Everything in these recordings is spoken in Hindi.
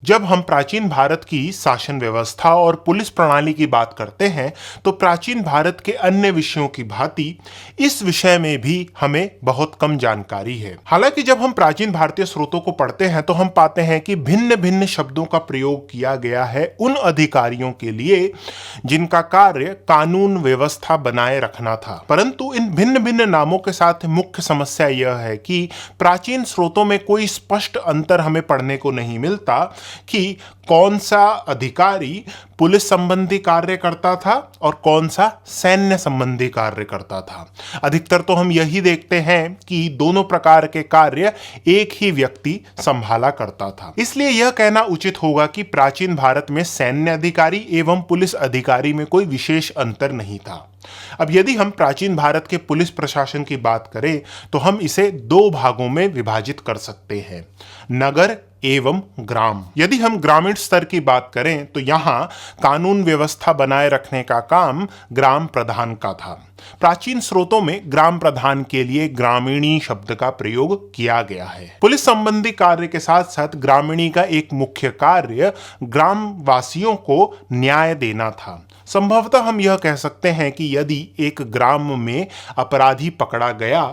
जब हम प्राचीन भारत की शासन व्यवस्था और पुलिस प्रणाली की बात करते हैं तो प्राचीन भारत के अन्य विषयों की भांति इस विषय में भी हमें बहुत कम जानकारी है। हालांकि जब हम प्राचीन भारतीय स्रोतों को पढ़ते हैं तो हम पाते हैं कि भिन्न भिन्न शब्दों का प्रयोग किया गया है उन अधिकारियों के लिए जिनका कार्य कानून व्यवस्था बनाए रखना था। परंतु इन भिन्न भिन्न नामों के साथ मुख्य समस्या यह है कि प्राचीन स्रोतों में कोई स्पष्ट अंतर हमें पढ़ने को नहीं मिलता कि कौन सा अधिकारी पुलिस संबंधी कार्य करता था और कौन सा सैन्य संबंधी कार्य करता था। अधिकतर तो हम यही देखते हैं कि दोनों प्रकार के कार्य एक ही व्यक्ति संभाला करता था। इसलिए यह कहना उचित होगा कि प्राचीन भारत में सैन्य अधिकारी एवं पुलिस अधिकारी में कोई विशेष अंतर नहीं था। अब यदि हम प्राचीन भारत के पुलिस प्रशासन की बात करें तो हम इसे दो भागों में विभाजित कर सकते हैं, नगर एवं ग्राम। यदि हम ग्रामीण स्तर की बात करें तो यहाँ कानून व्यवस्था बनाए रखने का काम ग्राम प्रधान का था। प्राचीन स्रोतों में ग्राम प्रधान के लिए ग्रामीणी शब्द का प्रयोग किया गया है। पुलिस संबंधी कार्य के साथ साथ ग्रामीणी का एक मुख्य कार्य ग्राम वासियों को न्याय देना था। संभवतः हम यह कह सकते हैं कि यदि एक ग्राम में अपराधी पकड़ा गया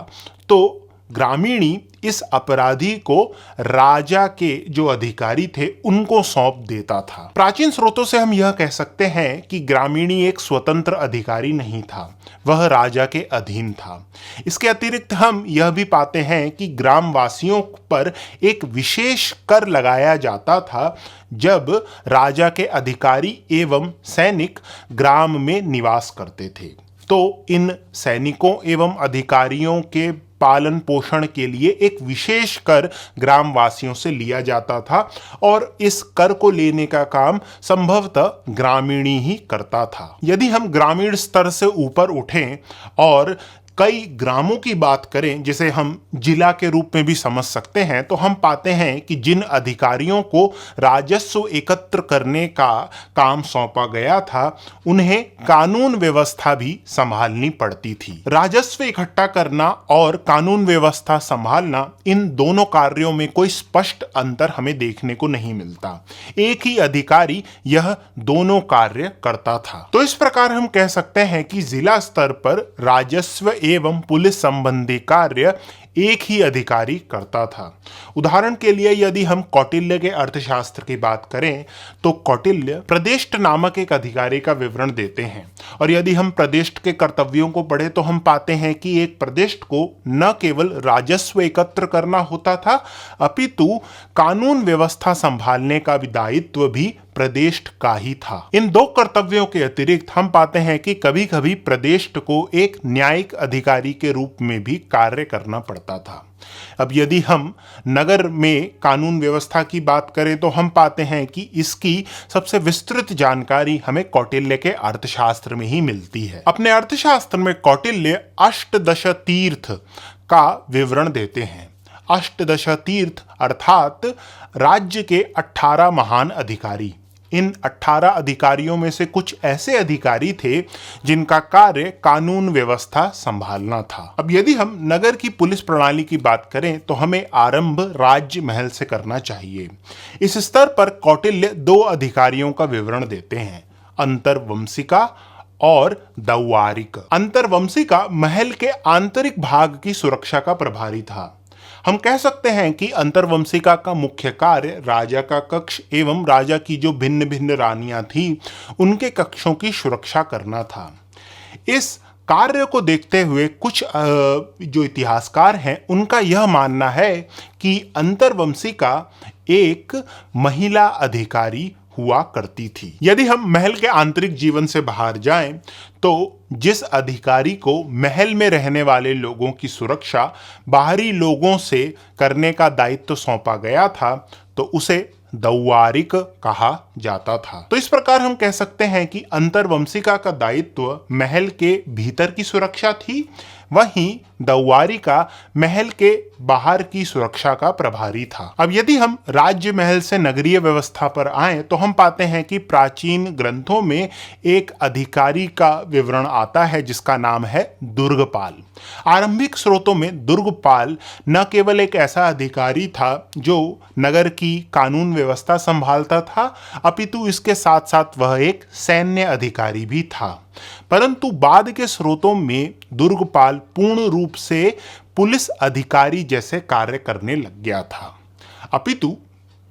तो ग्रामीणी इस अपराधी को राजा के जो अधिकारी थे उनको सौंप देता था। प्राचीन स्रोतों से हम यह कह सकते हैं कि ग्रामीणी एक स्वतंत्र अधिकारी नहीं था, वह राजा के अधीन था। इसके अतिरिक्त हम यह भी पाते हैं कि ग्रामवासियों पर एक विशेष कर लगाया जाता था जब राजा के अधिकारी एवं सैनिक ग्राम में निवास करते थे। तो इन सैनिकों एवं अधिकारियों के पालन पोषण के लिए एक विशेष कर ग्रामवासियों से लिया जाता था और इस कर को लेने का काम संभवतः ग्रामीणी ही करता था। यदि हम ग्रामीण स्तर से ऊपर उठें और कई ग्रामों की बात करें जिसे हम जिला के रूप में भी समझ सकते हैं तो हम पाते हैं कि जिन अधिकारियों को राजस्व एकत्र करने का काम सौंपा गया था उन्हें कानून व्यवस्था भी संभालनी पड़ती थी। राजस्व इकट्ठा करना और कानून व्यवस्था संभालना, इन दोनों कार्यों में कोई स्पष्ट अंतर हमें देखने को नहीं मिलता। एक ही अधिकारी यह दोनों कार्य करता था। तो इस प्रकार हम कह सकते हैं कि जिला स्तर पर राजस्व एवं पुलिस संबंधी कार्य एक ही अधिकारी करता था। उदाहरण के लिए यदि हम कौटिल्य के अर्थशास्त्र की बात करें तो कौटिल्य प्रदेष्ट नामक एक अधिकारी का विवरण देते हैं और यदि हम प्रदेष्ट के कर्तव्यों को पढ़ें तो हम पाते हैं कि एक प्रदेष्ट को न केवल राजस्व एकत्र करना होता था अपितु कानून व्यवस्था संभालने का भी दायित्व भी प्रदेष्ट का ही था। इन दो कर्तव्यों के अतिरिक्त हम पाते हैं कि कभी कभी प्रदेष्ट को एक न्यायिक अधिकारी के रूप में भी कार्य करना पड़ता था। अब यदि हम नगर में कानून व्यवस्था की बात करें तो हम पाते हैं कि इसकी सबसे विस्तृत जानकारी हमें कौटिल्य के अर्थशास्त्र में ही मिलती है। अपने अर्थशास्त्र में कौटिल्य अष्टदश तीर्थ का विवरण देते हैं। अष्टदश तीर्थ अर्थात राज्य के 18 महान अधिकारी। इन 18 अधिकारियों में से कुछ ऐसे अधिकारी थे जिनका कार्य कानून व्यवस्था संभालना था। अब यदि हम नगर की पुलिस प्रणाली की बात करें तो हमें आरंभ राज्य महल से करना चाहिए। इस स्तर पर कौटिल्य 2 अधिकारियों का विवरण देते हैं, अंतर्वंशिका और दौवारिक। अंतर्वंशिका महल के आंतरिक भाग की सुरक्षा का प्रभारी था। हम कह सकते हैं कि अंतर्वंशिका का मुख्य कार्य राजा का कक्ष एवं राजा की जो भिन्न भिन्न रानियां थी उनके कक्षों की सुरक्षा करना था। इस कार्य को देखते हुए कुछ जो इतिहासकार हैं उनका यह मानना है कि अंतर्वंशिका एक महिला अधिकारी हुआ करती थी। यदि हम महल के आंतरिक जीवन से बाहर जाएं तो जिस अधिकारी को महल में रहने वाले लोगों की सुरक्षा बाहरी लोगों से करने का दायित्व सौंपा गया था तो उसे दौवारिक कहा जाता था। तो इस प्रकार हम कह सकते हैं कि अंतर्वंशिका का दायित्व महल के भीतर की सुरक्षा थी, वहीं द्वारिका महल के बाहर की सुरक्षा का प्रभारी था। अब यदि हम राज्य महल से नगरीय व्यवस्था पर आए तो हम पाते हैं कि प्राचीन ग्रंथों में एक अधिकारी का विवरण आता है जिसका नाम है दुर्गपाल। आरंभिक स्रोतों में दुर्गपाल न केवल एक ऐसा अधिकारी था जो नगर की कानून व्यवस्था संभालता था, अपितु इसके साथ साथ वह एक सैन्य अधिकारी भी था। परंतु बाद के स्रोतों में दुर्गपाल पूर्ण रूप से पुलिस अधिकारी जैसे कार्य करने लग गया था। अपितु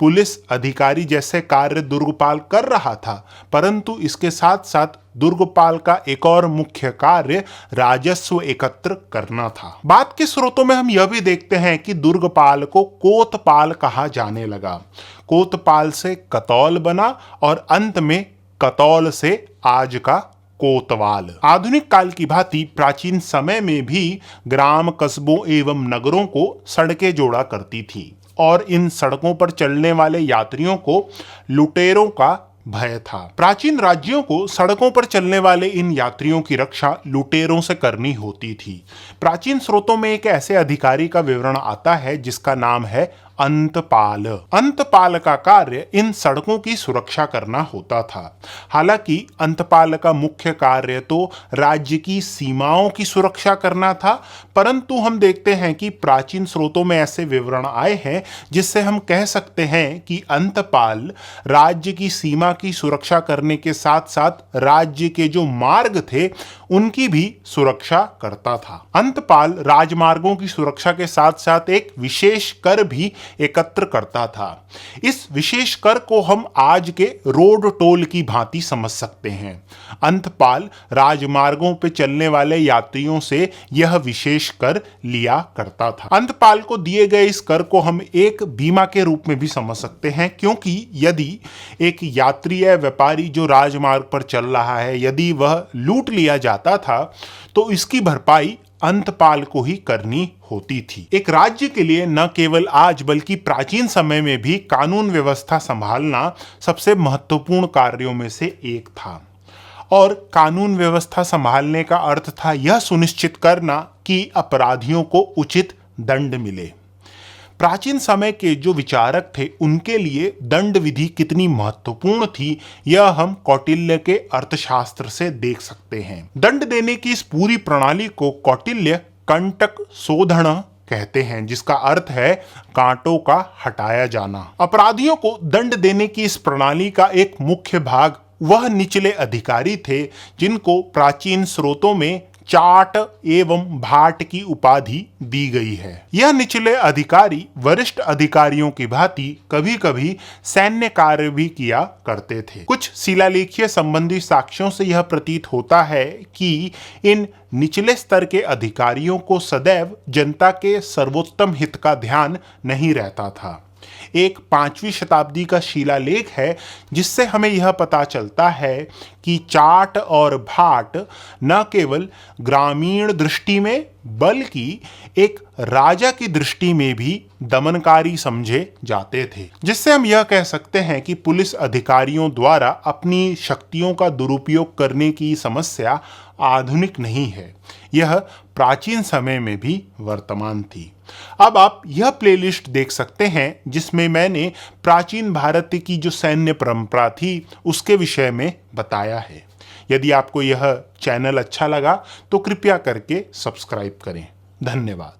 पुलिस अधिकारी जैसे कार्य दुर्गपाल कर रहा था, परंतु इसके साथ साथ दुर्गपाल का एक और मुख्य कार्य राजस्व एकत्र करना था। बाद के स्रोतों में हम यह भी देखते हैं कि दुर्गपाल को कोतपाल कहा जाने लगा। कोतपाल से कतौल बना और अंत में कतौल से आज का कोतवाल। आधुनिक काल की भांति प्राचीन समय में भी ग्राम, कस्बों एवं नगरों को सड़कें जोड़ा करती थी और इन सड़कों पर चलने वाले यात्रियों को लुटेरों का भय था। प्राचीन राज्यों को सड़कों पर चलने वाले इन यात्रियों की रक्षा लुटेरों से करनी होती थी। प्राचीन स्रोतों में एक ऐसे अधिकारी का विवरण आता है जिसका नाम है अंतपाल। अंतपाल का कार्य इन सड़कों की सुरक्षा करना होता था। हालांकि अंतपाल का मुख्य कार्य तो राज्य की सीमाओं की सुरक्षा करना था, परंतु हम देखते हैं कि प्राचीन स्रोतों में ऐसे विवरण आए हैं जिससे हम कह सकते हैं कि अंतपाल राज्य की सीमा की सुरक्षा करने के साथ साथ राज्य के जो मार्ग थे उनकी भी सुरक्षा करता था। अंतपाल राजमार्गों की सुरक्षा के साथ साथ एक विशेष कर भी एकत्र करता था। इस विशेष कर को हम आज के रोड टोल की भांति समझ सकते हैं। अंतपाल राजमार्गों पर चलने वाले यात्रियों से यह विशेष कर लिया करता था। अंतपाल को दिए गए इस कर को हम एक बीमा के रूप में भी समझ सकते हैं, क्योंकि यदि एक यात्री या व्यापारी जो राजमार्ग पर चल रहा है यदि वह लूट लिया जाता था तो इसकी भरपाई अंतपाल को ही करनी होती थी। एक राज्य के लिए न केवल आज बल्कि प्राचीन समय में भी कानून व्यवस्था संभालना सबसे महत्वपूर्ण कार्यों में से एक था और कानून व्यवस्था संभालने का अर्थ था यह सुनिश्चित करना कि अपराधियों को उचित दंड मिले। प्राचीन समय के जो विचारक थे उनके लिए दंड विधि कितनी महत्वपूर्ण थी यह हम कौटिल्य के अर्थशास्त्र से देख सकते हैं। दंड देने की इस पूरी प्रणाली को कौटिल्य कंटक शोधन कहते हैं, जिसका अर्थ है कांटों का हटाया जाना। अपराधियों को दंड देने की इस प्रणाली का एक मुख्य भाग वह निचले अधिकारी थे जिनको प्राचीन स्रोतों में चाट एवं भाट की उपाधि दी गई है। यह निचले अधिकारी वरिष्ठ अधिकारियों की भांति कभी कभी सैन्य कार्य भी किया करते थे। कुछ शिलालेखीय संबंधी साक्ष्यों से यह प्रतीत होता है कि इन निचले स्तर के अधिकारियों को सदैव जनता के सर्वोत्तम हित का ध्यान नहीं रहता था। एक 5वीं शताब्दी का शिलालेख है जिससे हमें यह पता चलता है कि चाट और भाट न केवल ग्रामीण दृष्टि में बल्कि एक राजा की दृष्टि में भी दमनकारी समझे जाते थे, जिससे हम यह कह सकते हैं कि पुलिस अधिकारियों द्वारा अपनी शक्तियों का दुरुपयोग करने की समस्या आधुनिक नहीं है, यह प्राचीन समय में भी वर्तमान थी। अब आप यह प्लेलिस्ट देख सकते हैं जिसमें मैंने प्राचीन भारत की जो सैन्य परंपरा थी उसके विषय में बताया है। यदि आपको यह चैनल अच्छा लगा तो कृपया करके सब्सक्राइब करें। धन्यवाद।